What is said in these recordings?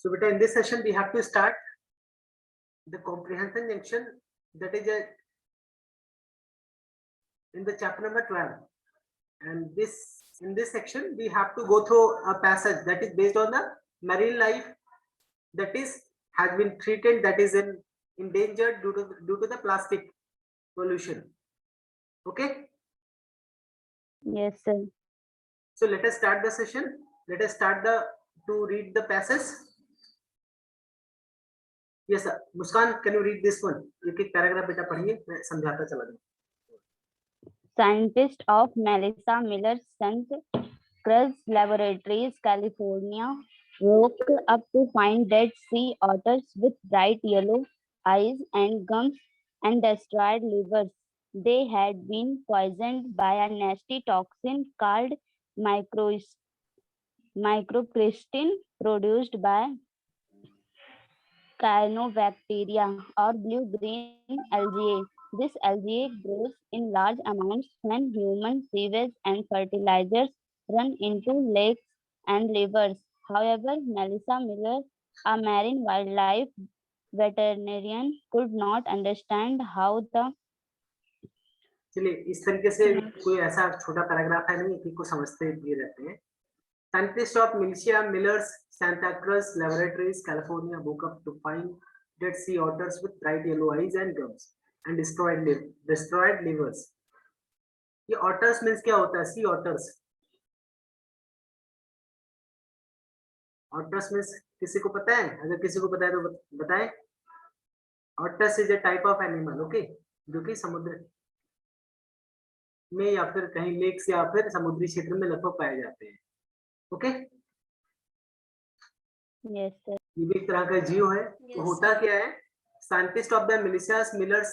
So beta, in this session we have to start the comprehension junction, that is in the chapter number 12, and in this section we have to go through a passage that is based on the marine life that has been treated, that is endangered due to the plastic pollution. Okay? Yes, sir. So let us start the session. Let us start to read the passage. Yes sir. Muskan, can you read this one? एक paragraph बेटा पढ़िए, मैं समझाता चला जाऊँ. Scientists of Melissa Miller St. Cruz Laboratories, California, woke up to find dead sea otters with bright yellow eyes and gums and destroyed livers. They had been poisoned by a nasty toxin called microcystin produced by cyanobacteria or blue-green algae. This algae grows in large amounts when human sewage and fertilizers run into lakes and rivers. However, Melissa Miller, a marine wildlife veterinarian, could not understand how the चलिए इस तरीके से कोई ऐसा छोटा paragraph है नहीं कि को समझते भी रहते हैं. Scientists of Melissa Miller's Santa Cruz Laboratories, California, woke up to find dead sea otters with bright yellow eyes and gums and destroyed livers. ये otters means क्या होता है? Sea otters. Otters means किसी को पता है? अगर किसी को पता है तो बताएं. Otters is a type of animal, okay? जो कि समुद्र में या फिर कहीं लेक्स या फिर समुद्री क्षेत्र में लगभग पाए जाते हैं. ओके? Yes, sir. ये भी एक तरह का जीव है. तो होता क्या है? Scientist of the Melissa Miller's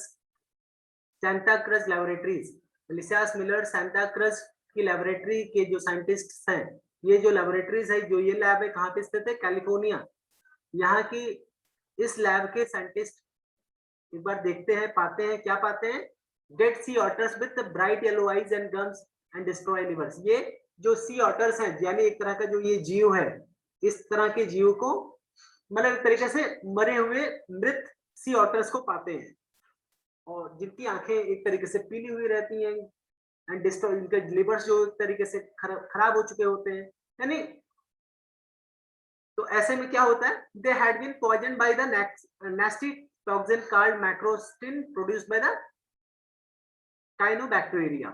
Santa Cruz Laboratories, Melissa Miller Santa Cruz की लेबोरेटरी के जो साइंटिस्ट्स हैं, ये जो लेबोरेटरीज है, जो ये लैब है, कहाँ पे स्थित है? कैलिफोर्निया. यहाँ की इस लैब के साइंटिस्ट एक बार देखते हैं, पाते हैं, क्या पाते हैं? Dead sea otters with bright yellow eyes and gums and destroy livers. ये जो सी ऑटर्स हैं, यानी एक तरह का जो ये जीव है, इस तरह के जीव को मतलब एक तरीके से मरे हुए मृत सी ऑटर्स को पाते हैं, और जिनकी आंखें एक तरीके से पीली हुई रहती हैं एंड डिस्ट्रॉय, इनके लिवर्स जो एक तरीके से खराब हो चुके होते हैं. यानी तो ऐसे में क्या होता है? They had been poisoned by the nasty toxin called macrostin produced by the cyanobacteria.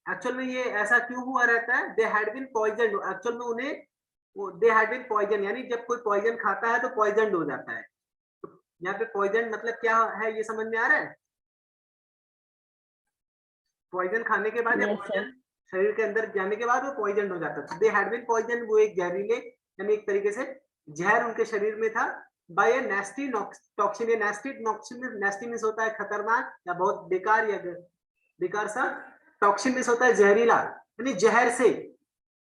Actual में ये ऐसा क्यों हुआ रहता है? They had been poisoned. Actual में उन्हें दे हैड बीन पॉइजन, यानी जब कोई पॉइजन खाता है तो पॉइजन्ड हो जाता है. तो यहाँ पे पॉइजन मतलब क्या है, ये समझ में आ रहा है? पॉइजन खाने के बाद या पॉइजन शरीर के अंदर जाने के बाद वो पॉइजन हो जाता है. दे हैड बीन पॉइजन, वो एक जहरीले यानी एक तरीके से जहर उनके शरीर में था. By a nasty toxin. ये नास्टी टॉक्सिन, नास्टी मींस होता है खतरनाक या बहुत बेकार, या बेकार सा. टॉक्सिन मींस होता है जहरीला, यानी जहर से,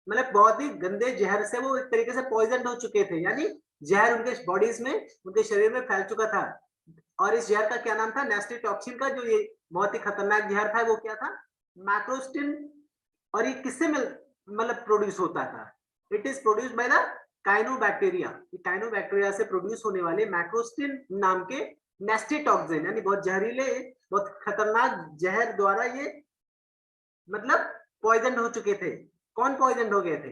मतलब बहुत ही गंदे जहर से वो एक तरीके से पॉइजन हो चुके थे, यानी जहर उनके बॉडीज में, उनके शरीर में फैल चुका था. और इस जहर का क्या नाम था? नास्टी टॉक्सिन का जो ये बहुत ही खतरनाक जहर था, वो क्या था? मैक्रोस्टिन. और ये किससे मतलब प्रोड्यूस होता था? It is produced by the cyanobacteria. Cyanobacteria से प्रोड्यूस होने वाले मैक्रोस्टिन नाम के नास्टी टॉक्सिन, यानी बहुत जहरीले, बहुत खतरनाक जहर द्वारा ये मतलब पॉइजन हो चुके थे. कौन पॉइजन हो गए थे?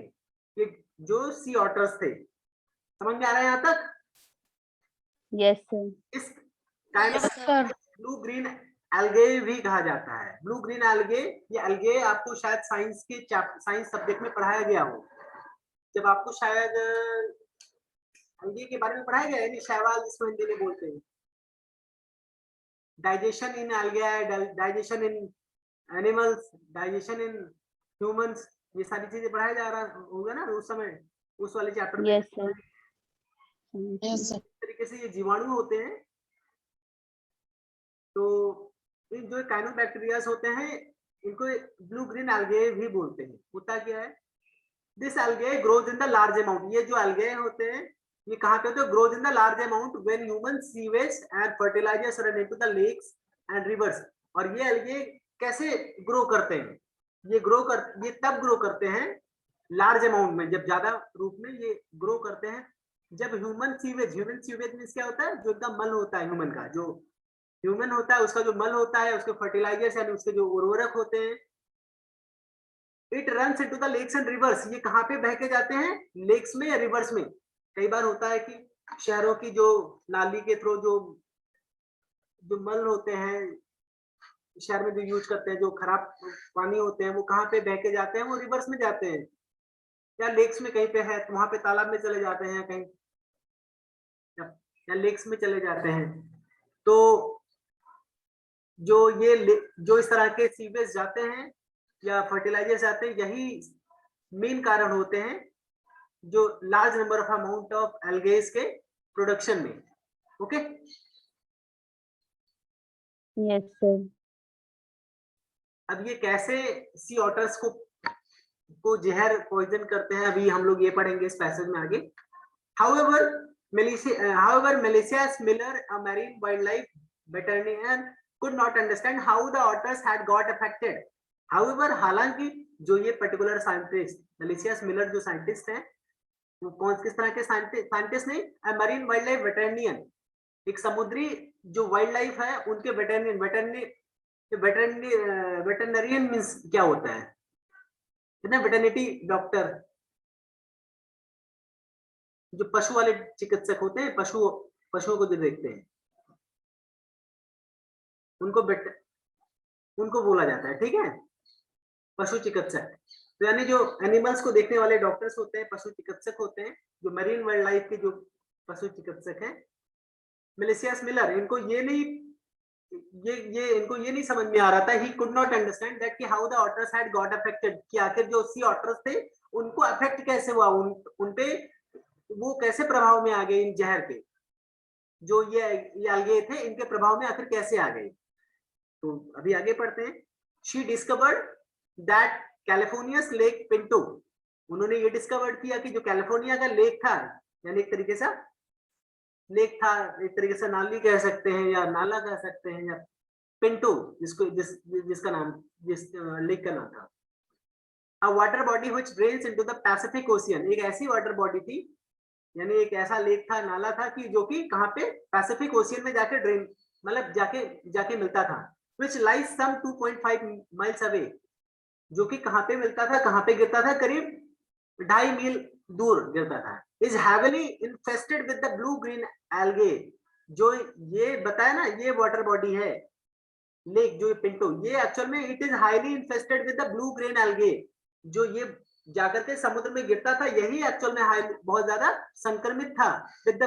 ये जो सी ऑटर्स थे. समझ में आ रहा है यहाँ तक? Yes, sir. इस काइंड ब्लू ग्रीन एल्गे भी कहा जाता है. ब्लू ग्रीन एल्गे, ये एल्गे आपको शायद साइंस सब्जेक्ट में पढ़ाया गया हो. जब आपको शायद एल्गे के बारे में पढ़ाया गया है, यानी शैवाल जिसको हिंदी में बोलते हैं. Digestion in algae, digestion in animals, digestion in humans, ये सारी चीजें पढ़ाया जा रहा होगा ना उस समय, उस वाले चैप्टर में. Yes, sir. इस तरीके से ये जीवाणु होते हैं. तो इन जो काइनोबैक्टीरियाज होते हैं, इनको ब्लू ग्रीन एल्गे भी बोलते हैं. होता क्या है? This algae grows in the large amount. ये जो एल्गे होते हैं, ये कहाँ पे होते हैं? Grows in the large amount when human sewage and fertilizers run into the lakes and rivers. और ये एल्गे कैसे ग्रो करते हैं? ये तब ग्रो करते हैं लार्ज अमाउंट में, जब ज्यादा रूप में ये ग्रो करते हैं जब ह्यूमन सीवेज मीन्स क्या होता है, जो एकदम मल होता है ह्यूमन का, जो ह्यूमन होता है उसका जो मल होता है, उसके फर्टिलाइजर्स यानी उसके जो उर्वरक होते हैं, it runs into the lakes and rivers, ये कहाँ पे बह के जाते हैं, लेक्स में या रिवर्स में। कई बार होता है कि शहरों की जो नाली के थ्रू जो जो मल होते हैं शहर में जो यूज करते हैं, जो खराब पानी होते हैं, वो कहाँ पे बह के जाते हैं, वो रिवर्स में जाते हैं या लेक्स में कहीं पे है तो वहां पे तालाब में चले जाते हैं कहीं, या लेक्स में चले जाते हैं। तो जो जो इस तरह के सीवेज जाते हैं या फर्टिलाइजर्स जाते हैं, यही मेन कारण होते हैं जो large number of amount of algaes के प्रोडक्शन में। Okay, yes sir. अब ये कैसे सी ऑटर्स को जहर पॉइजन करते हैं, अभी हम लोग ये पढ़ेंगे इस पैसेज में आगे। However, Melissa Miller, a marine wildlife veterinarian, could not understand how the otters had got affected. However, हालांकि जो ये पर्टिकुलर साइंटिस्ट मेलिसियस मिलर जो साइंटिस्ट हैं, वो किस तरह के साइंटिस्ट नहीं, मरीन वाइल्ड लाइफ वेटरनियन, एक समुद्री जो वाइल्ड लाइफ है उनके वेटरनरियन मीन्स क्या होता है ना, वेटरनिटी डॉक्टर, जो पशु वाले चिकित्सक होते हैं, पशुओं को जो देखते हैं उनको बोला जाता है, ठीक है, पशु चिकित्सक। तो यानी जो एनिमल्स को देखने वाले डॉक्टर्स होते हैं, पशु चिकित्सक होते हैं, जो मरीन वाइल्ड लाइफ के जो पशु चिकित्सक हैं, मेलिसियस मिलर, इनको ये नहीं समझ में आ रहा था, he could not understand that कि how the otters had got affected, कि आखिर जो सी ऑटर्स थे उनको अफेक्ट कैसे हुआ, उन पे वो कैसे प्रभाव में आ गए, इन जहर के जो ये अलगे थे, इनके प्रभाव में आखिर कैसे आ गए। तो अभी आगे पढ़ते हैं। She discovered that California's lake Pinto, उन्होंने ये डिस्कवर किया कि जो कैलिफोर्निया का लेक था, यानी एक तरीके से लेक था, एक तरीके से नाली कह सकते हैं या नाला कह सकते हैं, या पिंटो जिसका नाम, जिस लेक का नाम था, अ water body which drains into the Pacific ocean, एक ऐसी वाटर बॉडी थी, यानी एक ऐसा लेक था, नाला था कि जो कि कहाँ पे, पैसिफिक ओशियन में जाके ड्रेन, मतलब जाके मिलता था, which lies some 2.5 miles away, जो कि कहाँ पे मिलता था, कहाँ पे गिरता था, करीब 2.5 मील दूर गिरता था। is heavily infested with the blue green algae, जो ये बताया ना, ये वाटर बॉडी है लेक जो पिंटो, ये एक्चुअल में it is highly infested with the blue green algae, जो ये जाकर के समुद्र में गिरता था, यही एक्चुअल में बहुत ज्यादा संक्रमित था with the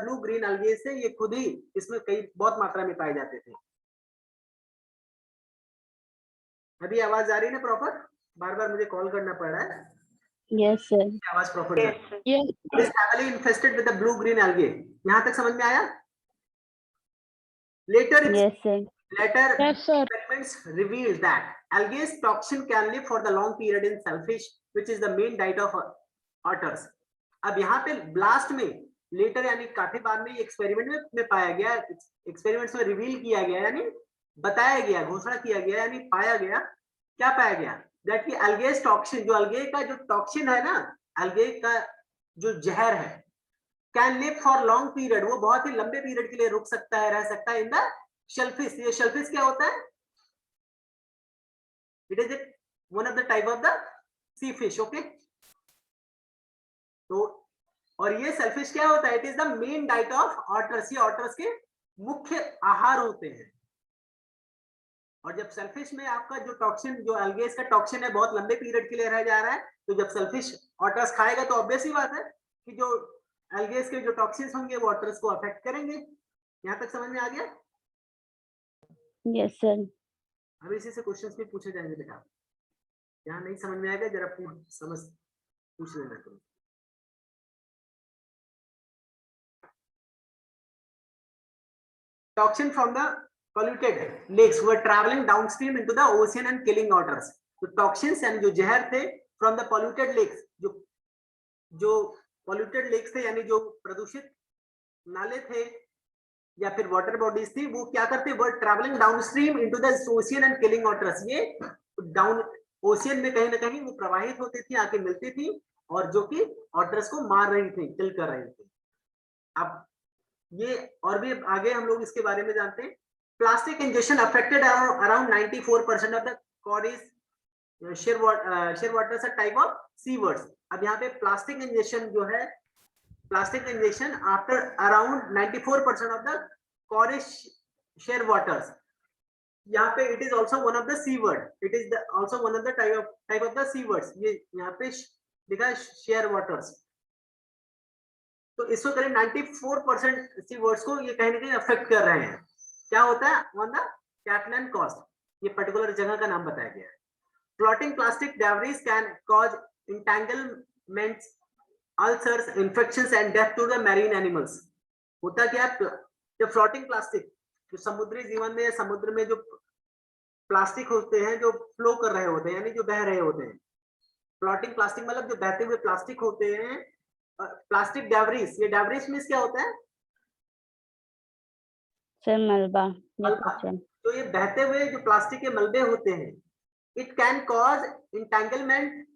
blue green algae से, ये खुद ही इसमें कई बहुत मात्रा में पाए जाते थे। अभी आवाज आ रही है ना प्रॉपर, बार बार मुझे कॉल करना पड़ रहा है। Yes sir. आवाज प्रॉपर है। Is heavily infested with the blue green algae, यहां तक समझ में आया? Later yes sir. experiments revealed that algae toxin can live for the long period in shellfish, which is the main diet of otters. अब यहाँ पे blast में letter यानी काफी बाद में एक्सपेरिमेंट में पाया गया, एक्सपेरिमेंट्स में रिवील किया गया, यानी बताया गया, घोषणा किया गया, यानी पाया गया, क्या पाया गया, दैट कि algae टॉक्सिन, जो algae का जो टॉक्सिन है ना, algae का जो जहर है, can live for long period, वो बहुत ही लंबे पीरियड के लिए रुक सकता है, रह सकता है इन द शेलफिश। ये शेलफिश क्या होता है? It is one of the type of the sea fish. Okay, तो और ये शेलफिश क्या होता है? It is the main diet of otters, ये ऑटर्स के मुख्य आहार होते हैं। और जब शेलफिश में आपका जो टॉक्सिन, जो एल्गेस का टॉक्सिन है, बहुत लंबे पीरियड के लिए रह जा रहा है, तो जब शेलफिश ऑटर्स खाएगा तो ऑब्वियस ही बात है कि जो एल्गेस के जो टॉक्सिन्स होंगे वो ऑटर्स को अफेक्ट करेंगे। यहां तक समझ में आ गया? Yes sir. अब इसी से क्वेश्चंस भी पूछे जाएंगे बेटा, यहाँ नहीं समझ में आएगा जरा पूछ लेना करो। Toxin from the polluted lakes were traveling downstream into the ocean and killing otters. तो टॉक्सिन्स यानी जो जहर थे फ्रॉम द polluted lakes, जो polluted lakes थे, यानी जो प्रदूषित नाले थे या फिर वाटर बॉडीज थी, वो क्या करते, वो travelling downstream into the ocean and killing otters, ये डाउन ओशियन में कहीं ना कहीं वो प्रवाहित होती थी, आके मिलती थी और जो कि ऑटर्स को मार रही थी, किल कर रही थी। अब ये और भी आगे हम लोग इसके बारे में जानते हैं। Plastic injection affected around 94% of the cod is share water type of sea birds. अब यहाँ पे प्लास्टिक इंजेक्शन जो है, plastic injection after around 94% of the cod is share waters. यहाँ पे it is also one of the sea bird, it is also one of the type of the sea birds. ये यहाँ पे लिखा है share waters. तो इसको करीब 94% सी वर्ड्स को ये कहीं ना कहीं अफेक्ट कर रहे हैं। क्या होता है? ऑन द कैटलन कॉस्ट, ये पर्टिकुलर जगह का नाम बताया गया है। Floating plastic debris can cause entanglements, ulcers, infections and death to the marine animals. होता क्या है? जो फ्लोटिंग प्लास्टिक, जो समुद्री जीवन में, समुद्र में जो प्लास्टिक होते हैं, जो फ्लो कर रहे होते हैं, यानी जो बह रहे होते हैं। फ्लोटिंग प्लास्टिक मतलब जो बहते हुए प्लास्टिक होते हैं। प्लास्टिक डेब्रिस, ये डेब्रिस मींस क्या होता है? सर मलबा, मलबा। तो ये बहते हुए जो प्लास्टिक के मलबे होते हैं, it can cause entanglement,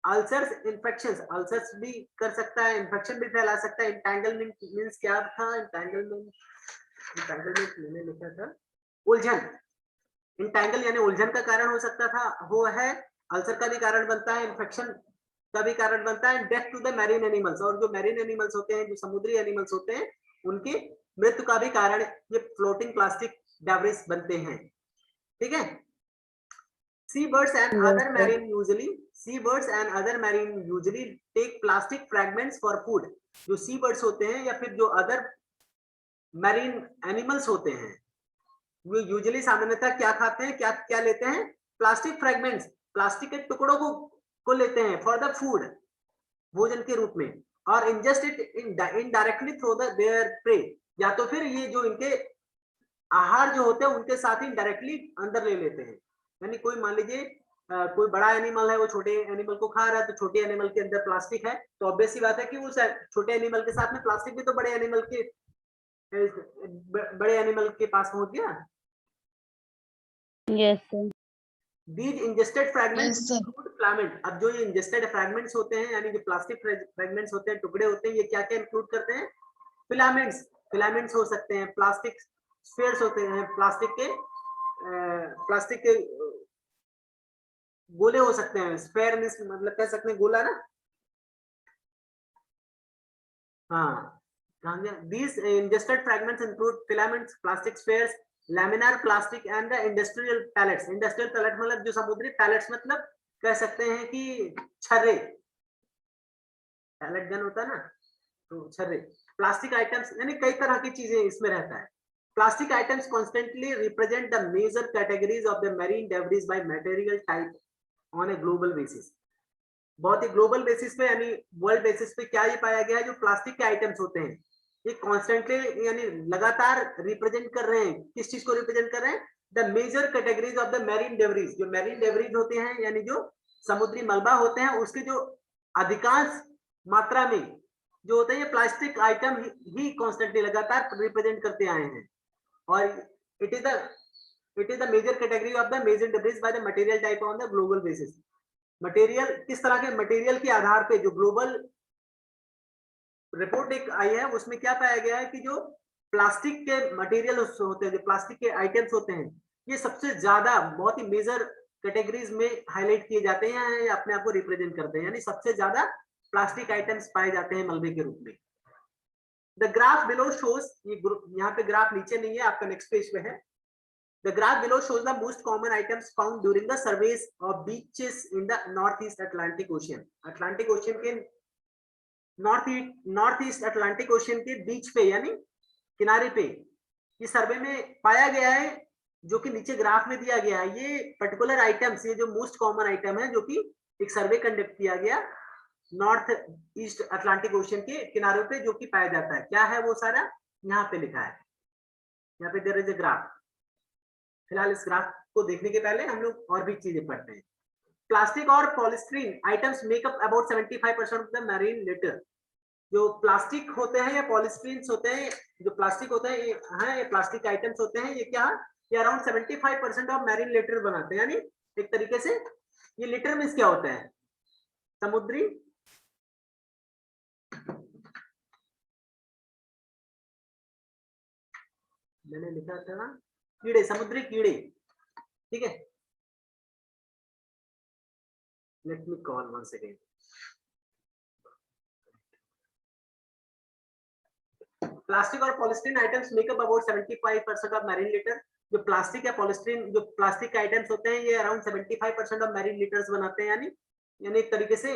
ulcers, infections. Ulcers भी कर सकता है, इन्फेक्शन भी फैला सकता है। इंटेंगलमेंट मींस क्या था? इंटेंगलमेंट मैंने लिखा था उलझन। इंटेंगल यानी उलझन का कारण हो सकता था, वो है। अल्सर का भी कारण बनता है, इन्फेक्शन का भी कारण बनता है, death to the marine animals. और जो मैरीन एनिमल्स होते हैं, जो समुद्री एनिमल्स होते हैं, उनकी मृत्यु का भी कारण ये फ्लोटिंग प्लास्टिक डेब्रिस बनते हैं। ठीक है। Seabirds and other marine usually take plastic fragments for food. जो seabirds होते हैं या फिर जो अदर मैरीन एनिमल्स होते हैं, वो यूजुअली सामान्यतः क्या खाते हैं, क्या क्या लेते हैं? प्लास्टिक फ्रैगमेंट्स, प्लास्टिक के टुकड़ों को लेते हैं फॉर द फूड, भोजन के रूप में। और ingest it indirectly through their pray, या तो फिर ये जो इनके आहार जो होते हैं उनके साथ ही डायरेक्टली अंदर ले लेते हैं। यानी कोई मान लीजिए कोई बड़ा एनिमल है, वो छोटे एनिमल को खा रहा है, तो छोटे एनिमल के अंदर प्लास्टिक है, तो ऑब्वियस सी बात है कि उस छोटे एनिमल के साथ में प्लास्टिक भी तो बड़े एनिमल के पास पहुंच गया। Yes sir. These ingested fragments include filament। अब जो ये ingested fragments होते हैं, यानी जो प्लास्टिक फ्रेगमेंट्स होते हैं, टुकड़े होते हैं, ये क्या क्या इंक्लूड करते हैं? फिलामेंट्स, फिलामेंट्स हो सकते हैं, प्लास्टिक स्फीयर्स होते हैं, प्लास्टिक के गोले हो सकते हैं। स्फीयर मतलब कह सकते हैं गोला ना। हाँ, these ingested fragments include filaments, plastic spheres, laminar plastic and the industrial pellets। industrial pellet मतलब जो समुद्री pellets, मतलब कह सकते हैं कि छर्रे, pellet गन होता है ना, तो छर्रे। प्लास्टिक आइटम्स यानी कई तरह की चीजें इसमें रहता है। Plastic items constantly represent the major categories of the marine debris by material type on a global basis। बहुत ही ग्लोबल बेसिस पे, यानी वर्ल्ड बेसिस पे क्या ये पाया गया है, जो प्लास्टिक के आइटम्स होते हैं, ये कॉन्स्टेंटली यानी लगातार रिप्रेजेंट कर रहे हैं। किस चीज को रिप्रेजेंट कर रहे हैं? The major categories of the marine debris. जो मैरीन डेब्रिस होते हैं, यानी जो समुद्री मलबा होते हैं, उसके जो अधिकांश मात्रा में जो होते हैं, ये प्लास्टिक आइटम ही कॉन्स्टेंटली लगातार रिप्रेजेंट करते आए हैं। और it is the major category of the major debris by the material type on the global basis. Material, किस तरह के मटेरियल के आधार पे, जो ग्लोबल रिपोर्ट एक आई है, उसमें क्या पाया गया है कि जो प्लास्टिक के मटेरियल होते हैं, जो प्लास्टिक के आइटम्स होते हैं, ये सबसे ज्यादा बहुत ही मेजर कैटेगरीज में हाईलाइट किए जाते हैं, या अपने आप को रिप्रेजेंट करते हैं, यानी सबसे ज्यादा प्लास्टिक आइटम्स पाए जाते हैं मलबे के रूप में। द ग्राफ बिलो शोज, ये यहाँ पे ग्राफ नीचे नहीं है, आपका नेक्स्ट पेज पे है। The graph below shows the most common items found during the surveys of beaches in the Northeast Atlantic Ocean। Atlantic Ocean के Northeast Atlantic Ocean के बीच पे, यानी किनारे पे, ये सर्वे में पाया गया है, जो कि नीचे ग्राफ में दिया गया है। ये पर्टिकुलर आइटम्स, ये जो मोस्ट कॉमन आइटम है, जो कि एक सर्वे कंडक्ट किया गया नॉर्थ ईस्ट अटलांटिक ओशन के किनारों पे, जो कि पाया जाता है। क्या है वो सारा? यहाँ पे लिखा है, यहाँ पे देयर इज अ ग्राफ। फिलहाल इस ग्राफ को देखने के पहले हम लोग और भी चीजें पढ़ते हैं। प्लास्टिक और polystyrene items make up about 75% of the marine litter. जो प्लास्टिक होते हैं या पॉलीस्टीरीन होते हैं, जो प्लास्टिक होते हैं, ये प्लास्टिक आइटम्स होते हैं, ये क्या, ये अराउंड 75% ऑफ मैरीन लिटर बनाते हैं। यानी एक तरीके से ये लिटर मींस क्या होता है? समुद्री मैंने लिखा था ना, कीड़े, समुद्री कीड़े, ठीक है। Let me call once again. Plastic और polystyrene items make up about 75% of marine litter. जो प्लास्टिक या पॉलिस्टीन, जो प्लास्टिक के आइटम्स होते हैं, ये अराउंड 75% ऑफ मैरीन लिटर्स बनाते हैं, यानी एक तरीके से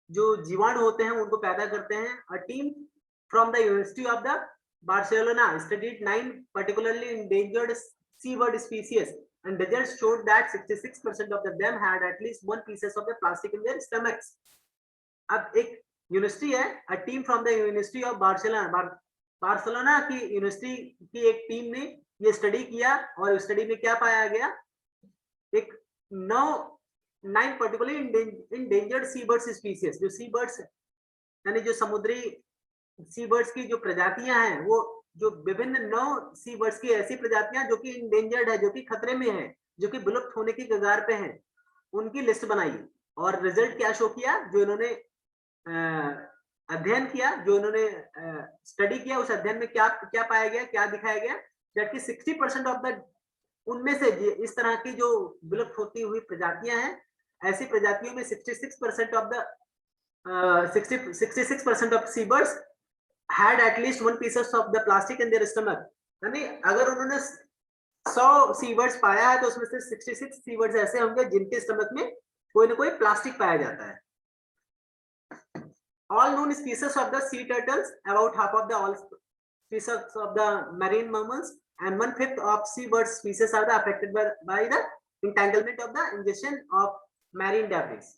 जो जीवाणु होते हैं उनको पैदा करते हैं। A team from the university of the Barcelona studied 9 particularly endangered seabird species and results showed that 66% of them had at least one pieces of the plastic in their stomachs. अब एक यूनिवर्सिटी है, a team from the university of Barcelona, Barcelona की university की एक team ने ये study किया, और स्टडी में क्या पाया गया, एक 9 particularly endangered seabirds species, जो सी बर्ड्स यानी जो समुद्री सी बर्ड्स की जो प्रजातियां हैं, वो जो विभिन्न 9 सी बर्ड्स की ऐसी प्रजातियां जो कि इंडेंजर्ड है, जो कि खतरे में है, जो कि विलुप्त होने की कगार पे हैं, उनकी लिस्ट बनाई। और रिजल्ट क्या शो किया, जो इन्होंने अध्ययन किया, जो इन्होंने स्टडी किया, उस अध्ययन में क्या क्या पाया गया, क्या दिखाया गया, दैट कि 60% ऑफ द, उनमें से इस तरह की जो विलुप्त होती हुई प्रजातियां हैं, ऐसी प्रजातियों में 66% of the 66% of sea birds had at least one pieces of the plastic in their stomach। यानी अगर उन्होंने 100 सीवर्ड्स पाया है, तो उसमें से 66 सीवर्ड्स ऐसे होंगे जिनके स्टमक में कोई ना कोई प्लास्टिक पाया जाता है। All known species of the sea turtles, about half of the all species of the marine mammals, and 1/5 of seabird species are affected by the entanglement of the ingestion of marine debris।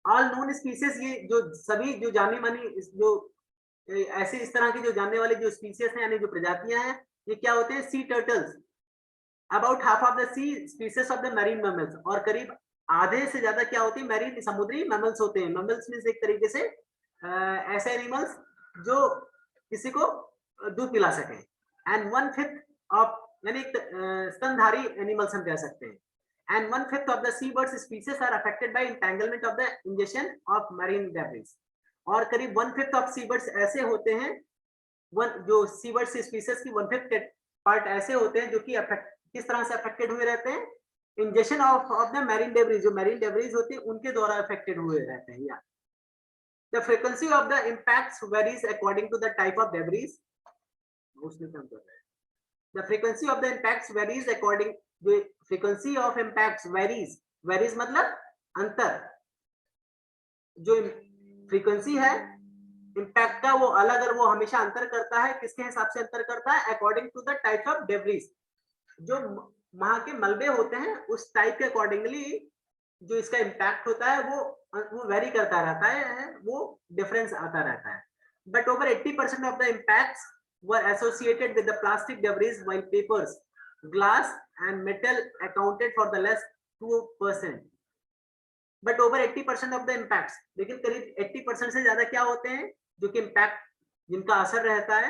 All known species, ये जो सभी जो जानी मानी जो ऐसे इस तरह की जो जानने वाली जो स्पीसीज हैं, यानी जो प्रजातियां हैं, ये क्या होते हैं, sea turtles. About half of the sea species of the marine mammals, और करीब आधे से ज्यादा क्या होती है, मैरीन समुद्री मैमल्स होते हैं। मैमल्स मींस एक तरीके से ऐसे एनिमल्स जो किसी को दूध पिला सके। एंड 1/5 ऑफ, यानी स्तनधारी एनिमल्स हम कह सकते हैं। And 1/5 of the sea birds species are affected by entanglement of the injection of marine debris. और करीब 1/5 ऑफ सीबर्ड्स ऐसे होते हैं, जो सीबर्ड्स स्पीसीज की 1/5 पार्ट ऐसे होते हैं जो कि किस तरह से अफेक्टेड हुए रहते हैं, injection of the marine debris, जो मैरीन डेब्रिस होती है उनके द्वारा अफेक्टेड हुए रहते हैं। The frequency of the impacts varies according to the type of debris. उसमें कम कर रहा है। The frequency of the impacts varies according, जो फ्रीक्वेंसी ऑफ इंपैक्ट्स वेरीज मतलब अंतर, जो फ्रीक्वेंसी है इंपैक्ट का, वो अलग, और वो हमेशा अंतर करता है। किसके हिसाब से अंतर करता है, according to the types of debris. जो वहां के मलबे होते हैं उस टाइप के अकॉर्डिंगली जो इसका इम्पैक्ट होता है वो वेरी करता रहता है, वो डिफरेंस आता रहता है। But over 80% of the impacts were associated with the plastic debris, while papers, glass and metal accounted for the less 2%। But over 80% of the impacts, लेकिन करीब 80% से ज्यादा क्या होते हैं जो कि इम्पैक्ट जिनका असर रहता है,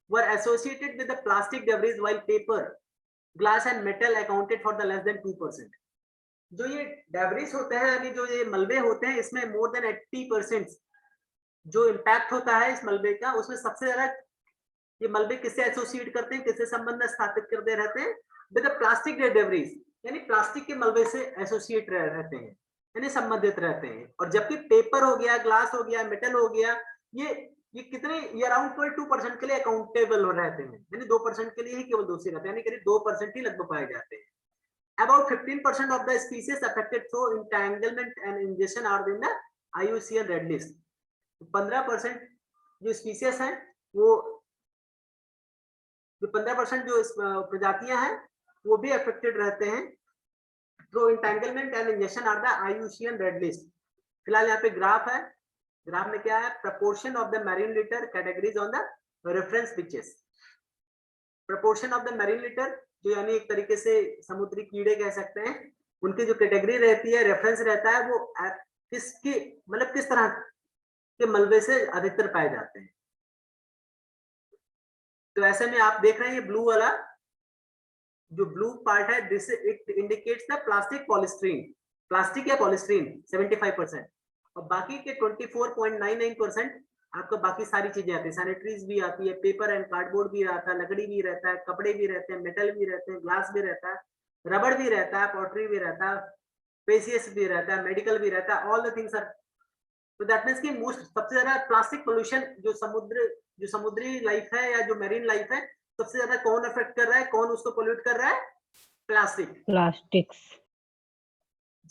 वर associated with the plastic debris, while paper, glass and metal accounted for the less than 2%। जो ये डेब्रिस होते हैं, यानी जो ये मलबे होते हैं, इसमें मोर देन 80% जो इम्पैक्ट होता है इस मलबे का, उसमें सबसे ज्यादा ये मलबे किससे एसोसिएट करते हैं, किससे संबंध स्थापित करते रहते हैं, विद द प्लास्टिक डेब्रिस, यानी प्लास्टिक के मलबे से एसोसिएट रहते हैं, यानी संबंधित रहते हैं। और जबकि पेपर हो गया, ग्लास हो गया, मेटल हो गया, ये कितने, ये अराउंड 2% के लिए अकाउंटेबल रहते हैं, यानी 2% के लिए ही केवल दोषी रहते हैं, यानी करीब 2% ही लगभग पाए जाते हैं। About 15% of the species affected through entanglement and ingestion are in the IUCN Red List। 15% जो स्पीसीज हैं, वो जो 15% जो प्रजातियां हैं, वो भी अफेक्टेड रहते हैं through entanglement and injection are the IUCN red list. फिलहाल यहाँ पे ग्राफ है, ग्राफ में क्या है, proportion of the marine litter categories on the reference beaches. Proportion of the marine litter, जो यानी एक तरीके से समुद्री कीड़े कह सकते हैं, उनकी जो कैटेगरी रहती है, रेफरेंस रहता है, वो किसकी, मतलब किस तरह के मलबे से अधिकतर पाए जाते हैं। तो ऐसे में आप देख रहे हैं ये ब्लू वाला जो ब्लू पार्ट है, this it indicates the plastic polystyrene, plastic या पॉलिस्ट्रीन 75%, और बाकी के 24.99% आपको बाकी सारी चीजें आती है, सैनिटरीज भी आती है, पेपर एंड कार्डबोर्ड भी आता है, लकड़ी भी रहता है, कपड़े भी रहते हैं, मेटल भी रहते हैं, ग्लास भी रहता है, रबड़ भी रहता है, पॉटरी भी रहता है, पेसियस भी रहता है, मेडिकल भी रहता है, ऑल द थिंग्स आर। तो दैट मीन्स कि मोस्ट सबसे ज्यादा प्लास्टिक पोल्यूशन जो समुद्री लाइफ है या जो मेरीन लाइफ है, सबसे ज्यादा कौन अफेक्ट कर रहा है, कौन उसको पोल्यूट कर रहा है? प्लास्टिक्स।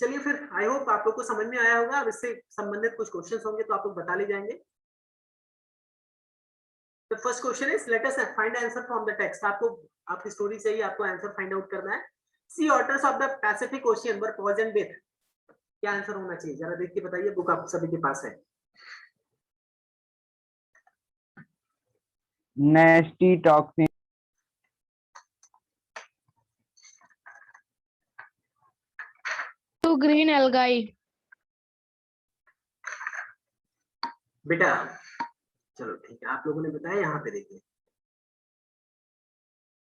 चलिए फिर आई होप आप लोग को समझ में आया होगा। अब इससे संबंधित कुछ क्वेश्चंस होंगे तो आप लोग बता ले जाएंगे। The first question is let us find answer from the text. आपको आपकी स्टोरी से ही आपको आंसर फाइंड आउट करना है। Sea otters of the Pacific Ocean were poisoned with, क्या आंसर होना चाहिए जरा देख के बताइए, बुक आप सभी के पास है। nasty toxin, to green algae. बेटा चलो ठीक है, आप लोगों ने बताया। यहाँ पे देखिए,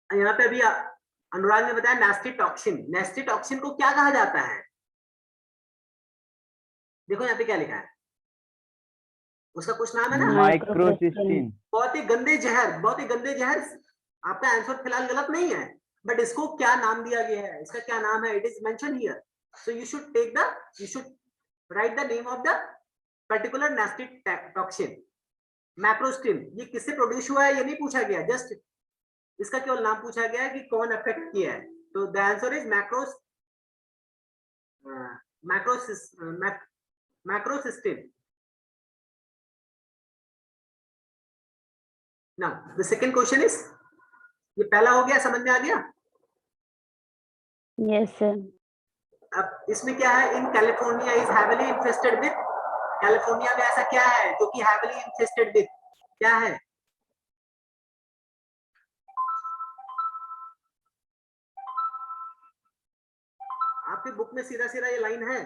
यहाँ पे अभी अनुराग ने बताया नेस्टी टॉक्सिन। नेस्टी टॉक्सिन को क्या कहा जाता है? देखो यहाँ पे क्या लिखा है, उसका कुछ नाम है ना, microcystin, बहुत ही गंदे जहर, बहुत ही गंदे जहर। आपका आंसर फिलहाल गलत नहीं है, बट इसको क्या नाम दिया गया है, इसका क्या नाम है, it is mention here. So you should write the name of the particular nasty toxin. Microcystin, ये किससे प्रोड्यूस हुआ है ये नहीं पूछा गया, जस्ट इसका केवल नाम पूछा गया है कि कौन अफेक्ट किया है। तो the answer is microcystin. Now the second question is, ये पहला हो गया, समझ में आ गया? Yes, sir. अब इसमें क्या है, in California is heavily infested with, California में ऐसा क्या है जो कि हैवीली इन्फेस्टेड विद, क्या है? आपकी बुक में सीधा सीधा ये लाइन है।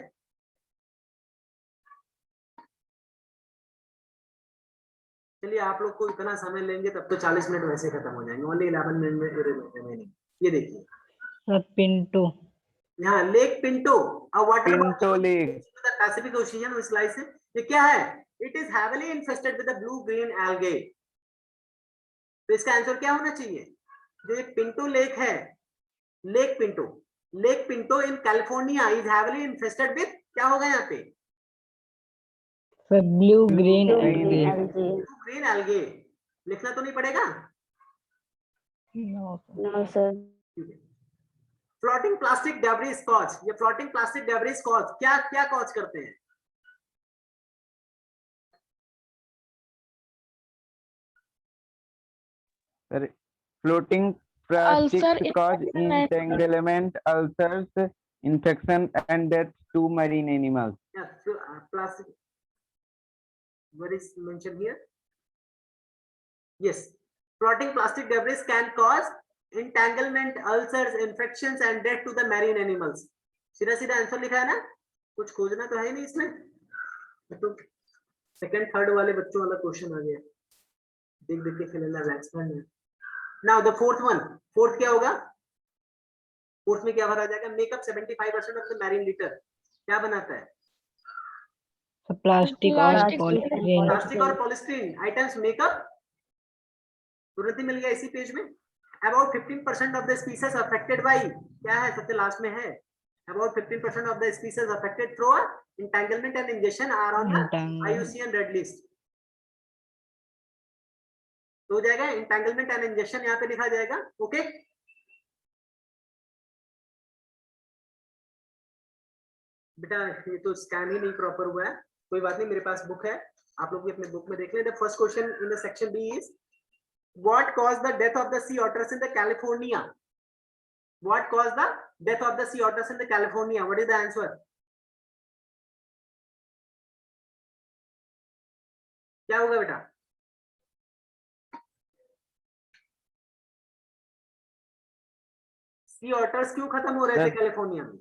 चलिए आप लोग को इतना समय लेंगे तब तो 40 मिनट वैसे खत्म हो जाएंगे, ओनली 11 मिनट में। ये देखिए सर पिंटो। यहाँ लेक पिंटो, अ water Pinto Lake, Pacific ocean में स्लाइस है। ये क्या है? It is heavily infested with the blue green algae. तो इसका आंसर क्या होना चाहिए? जो ये पिंटो लेक है, lake Pinto in California is heavily infested with, क्या होगा यहाँ पे? Sir blue green Blue algae. green algae. Blue green algae. लिखना तो नहीं पड़ेगा? No, sir. Floating plastic debris cause, ये फ्लोटिंग प्लास्टिक डेब्रिस कॉज क्या क्या कॉज करते हैं? floating plastics Ulcer cause infection and- entanglement, ulcers, infection, and death to marine animals. Plastic, what is mentioned here? Yes, floating plastic debris can cause entanglement, ulcers, infections, and death to the marine animals. सीधा सीधा answer लिखा है ना, कुछ खोजना तो है नहीं इसमें। तो सेकंड थर्ड वाले बच्चों वाला क्वेश्चन आ गया, देख देख के फिलहाल। Now the fourth one, fourth क्या होगा? फोर्थ में क्या भरा जाएगा? Makeup 75% of the marine litre क्या बनाता है? प्लास्टिक और Plastic पॉलीथीन। प्लास्टिक और पॉलीस्टीरीन आइटम्स मेकअप। तुरंत ही मिल गया इसी पेज में। About 15% of the species affected by, क्या है सबसे लास्ट में है, about 15% of the species affected through entanglement and ingestion are on the IUCN Red List। तो हो जाएगा entanglement and ingestion, यहाँ पे लिखा जाएगा। ओके, बेटा ये तो स्कैन ही नहीं प्रॉपर हुआ है, कोई बात नहीं, मेरे पास बुक है, आप लोग भी अपने बुक में देख लें। The first question in the section B is, what caused the death of the sea otters in the California? What caused the death of the sea otters in the California? What is the answer? क्या होगा बेटा? sea otters क्यों खत्म हो रहे थे California में?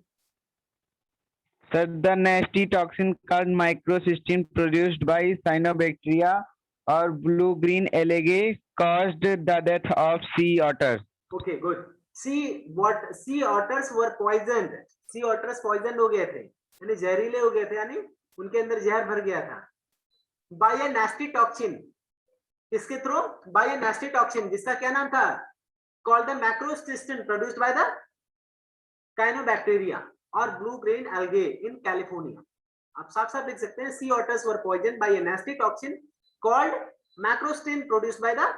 Sir, the nasty toxin called microcystin produced by cyanobacteria or blue-green algae caused the death of sea otters. Okay, good. Sea otters were poisoned. Sea otters poisoned हो गए थे, यानी जहरीले हो गए थे, यानी उनके अंदर जहर भर गया था। बाय ए नेस्टी टॉक्सिन, इसके through by a nasty toxin जिसका क्या नाम था, called the microcystin produced by the cyanobacteria और blue green algae in California. आप साफ साफ लिख सकते हैं, sea otters were poison by a nasty toxin called microcystin produced by the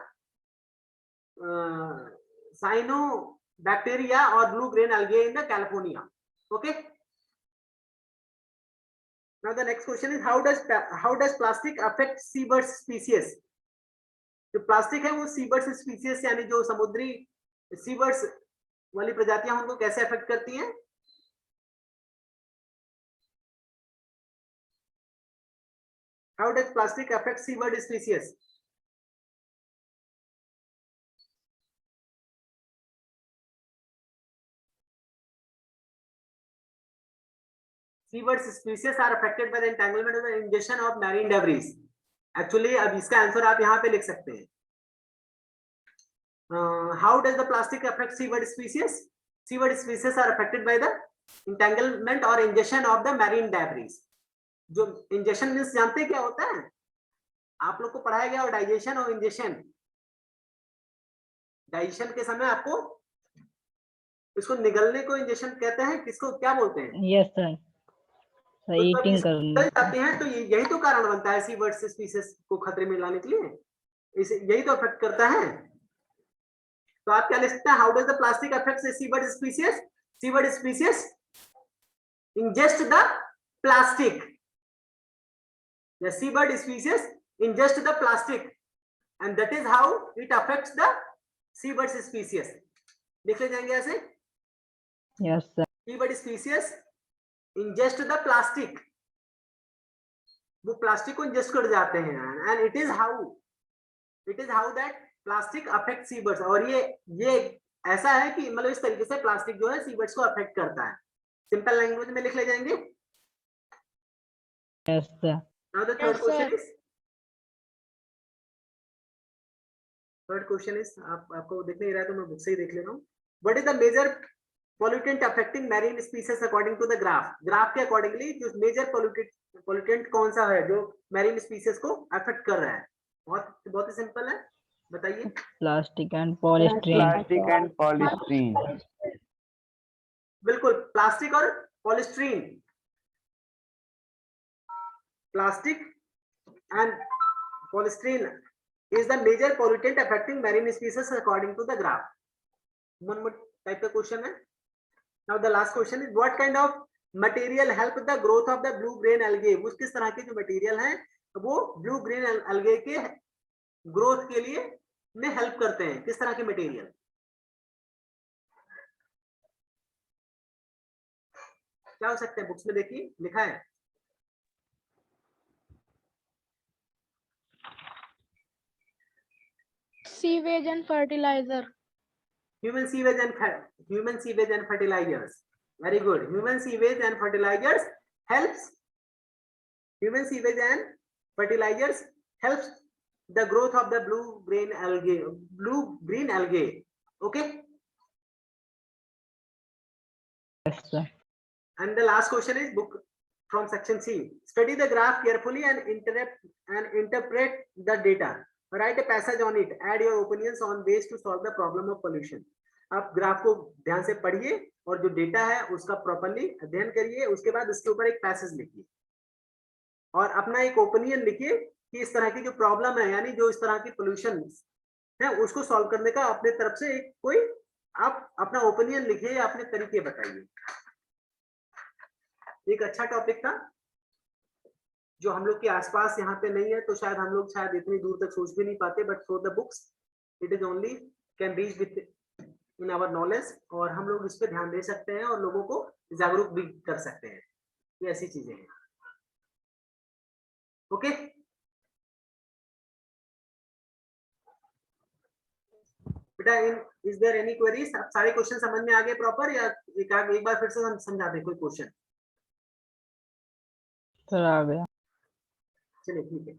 cyanobacteria और blue green algae in the California. Okay, now the next question is how does plastic affect seabird species? जो plastic है वो सीबर्ड्स species यानी जो समुद्री सीबर्ड्स वाली प्रजातियां उनको कैसे अफेक्ट करती हैं? How does plastic affect seabird species? Seabird species are affected by the entanglement of the ingestion of marine debris. Actually, अब इसका आंसर आप यहाँ पे लिख सकते हैं. How does the plastic affect seabird species? Seabird species are affected by the entanglement or ingestion of the marine debris. जो ingestion means जानते हैं क्या होता है? आप लोग को पढ़ाया गया, और डाइजेशन और इंजेक्शन, डाइजेशन के समय आपको इसको निगलने को इंजेक्शन कहते हैं, किसको क्या बोलते हैं? यस सर, ईटिंग करना जाते हैं तो यही तो कारण बनता है सी बर्ड स्पीसीज को खतरे में लाने के लिए, इसे यही तो अफेक्ट करता है। तो आप क्या लिख सकते हैं, how does the plastic affect sea bird species? Sea bird species ingest the plastic, the seabird species ingest the plastic and that is how it affects the seabird species. लिख ले जाएंगे ऐसे, yes sir, seabird species ingest the plastic, वो plastic को ingest कर जाते हैं, and it is how that plastic affects seabirds. और ये ऐसा है कि मतलब इस तरीके से प्लास्टिक जो है सीबर्ड्स को अफेक्ट करता है। सिंपल लैंग्वेज में लिख ले जाएंगे। Yes sir. Now the third question is, आपको दिख नहीं रहा है तो मैं बुक से ही देख ले रहा हूँ। What is the major pollutant affecting marine species according to the graph? Graph के अकॉर्डिंगली जो मेजर pollutant कौन सा है जो मैरीन स्पीसीज को अफेक्ट कर रहा है? बहुत ही सिंपल है, बताइए। Plastic and polystyrene. Plastic and polystyrene. बिल्कुल, प्लास्टिक और polystyrene. Plastic and polystyrene is the major pollutant affecting marine species according to the graph. One more type का question है। Now the last question is, what kind of material help the growth of the blue green algae? वो किस तरह के जो material हैं वो blue green algae के ग्रोथ के लिए में हेल्प करते हैं? किस तरह के मटेरियल? क्या हो सकते हैं? बुक्स में देखिए लिखा है। Sewage and fertilizer. Human sewage and fertilizers. Very good. Human sewage and fertilizers helps. Human sewage and fertilizers helps the growth of the blue green algae. Okay. Yes sir. And the last question is book from section C. Study the graph carefully and interpret the data. Write a passage on it. Add your opinions on ways to solve the problem of pollution. आप graph को ध्यान से पढ़िए और जो data है उसका properly अध्ययन करिए, उसके बाद उसके ऊपर एक पैसेज लिखिए और अपना एक ओपिनियन लिखिए कि इस तरह की जो प्रॉब्लम है, यानी जो इस तरह की पोल्यूशन है उसको सॉल्व करने का अपने तरफ से कोई आप अपना ओपिनियन लिखिए, अपने तरीके बताइए। एक अच्छा टॉपिक था जो हम लोग के आसपास यहाँ पे नहीं है, तो शायद हम लोग शायद इतनी दूर तक सोच भी नहीं पाते, but for the books it is only can reach within our knowledge, और हम लोग इस पे ध्यान दे सकते हैं और लोगों को जागरूक भी कर सकते हैं। ये ऐसी चीजें हैं। ओके, बेटा इज देयर एनी क्वेरीज? आप सारे क्वेश्चन समझ में आ गए प्रॉपर, या एक बार फिर से हम समझा दें कोई क्वेश्चन? सर आ गया। चलिए ठीक है,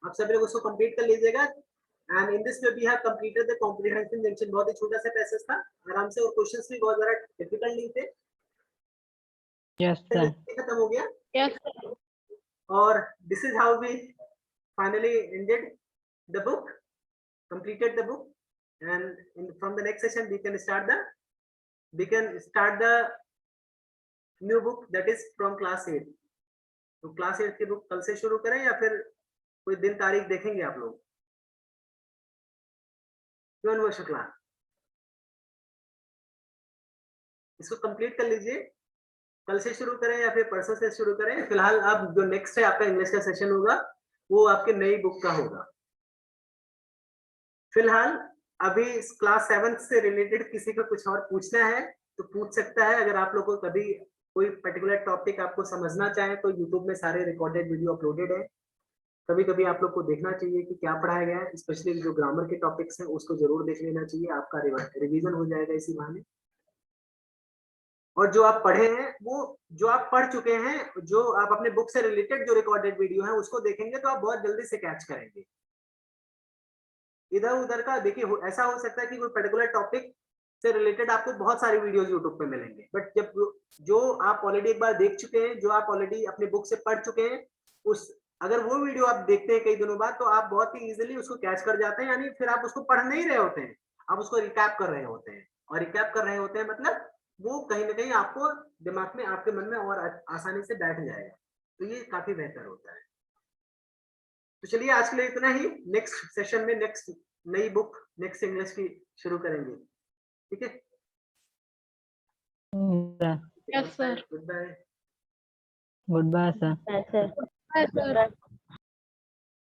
आप सभी लोग उसको कंप्लीट कर लीजिएगा। And in this way we have completed the comprehensive junction. बहुत ही छोटा सा पैसेज था, आराम से, और क्वेश्चंस भी बहुत ज्यादा डिफिकल्ट नहीं थे। Yes sir. खत्म हो गया। Yes, sir. और this is how we finally ended the book, completed the book, and from the next session we can start the new book, that is from class 8. तो class 8 की book कल से शुरू करें या फिर कोई दिन तारीख देखेंगे आप लोग? क्यों वो शुक्ला, इसको कंप्लीट कर लीजिए, कल से शुरू करें या फिर परसों से शुरू करें? फिलहाल अब जो नेक्स्ट है आपका इंग्लिश का सेशन होगा वो आपके नई बुक का होगा। फिलहाल अभी इस क्लास 7 से रिलेटेड किसी को कुछ और पूछना है तो पूछ सकता है। अगर आप लोगों को कभी कोई पर्टिकुलर टॉपिक आपको समझना चाहे तो यूट्यूब में सारे रिकॉर्डेड वीडियो अपलोडेड है, कभी कभी आप लोग को देखना चाहिए कि क्या पढ़ाया गया है। स्पेशली जो ग्रामर के टॉपिक्स हैं उसको जरूर देख लेना चाहिए, आपका रिवीजन हो जाएगा इसी बहाने। और जो आप पढ़े हैं वो जो आप पढ़ चुके हैं, जो आप अपने बुक से रिलेटेड जो रिकॉर्डेड वीडियो है उसको देखेंगे तो आप बहुत जल्दी से कैच करेंगे। इधर उधर का देखिए, ऐसा हो सकता है कि कोई पर्टिकुलर टॉपिक से रिलेटेड आपको बहुत सारी वीडियोस यूट्यूब पे मिलेंगे, बट जब जो आप ऑलरेडी एक बार देख चुके हैं, जो आप ऑलरेडी अपने बुक से पढ़ चुके हैं, उस अगर वो वीडियो आप देखते हैं कई दिनों बाद तो आप बहुत ही इजीली उसको कैच कर जाते हैं। यानी फिर आप उसको पढ़ नहीं रहे होते हैं, आप उसको रिकैप कर रहे होते हैं, और रिकैप कर रहे होते हैं मतलब वो कहीं ना कहीं आपको दिमाग में, आपके मन में और आसानी से बैठ जाएगा, तो ये काफी बेहतर होता है। तो चलिए आज के लिए इतना ही। नेक्स्ट सेशन में नेक्स्ट नई बुक नेक्स्ट इंग्लिश की शुरू करेंगे, ठीक है? Yes, sir. Goodbye. Goodbye, sir. Yes, sir. Yes, sir.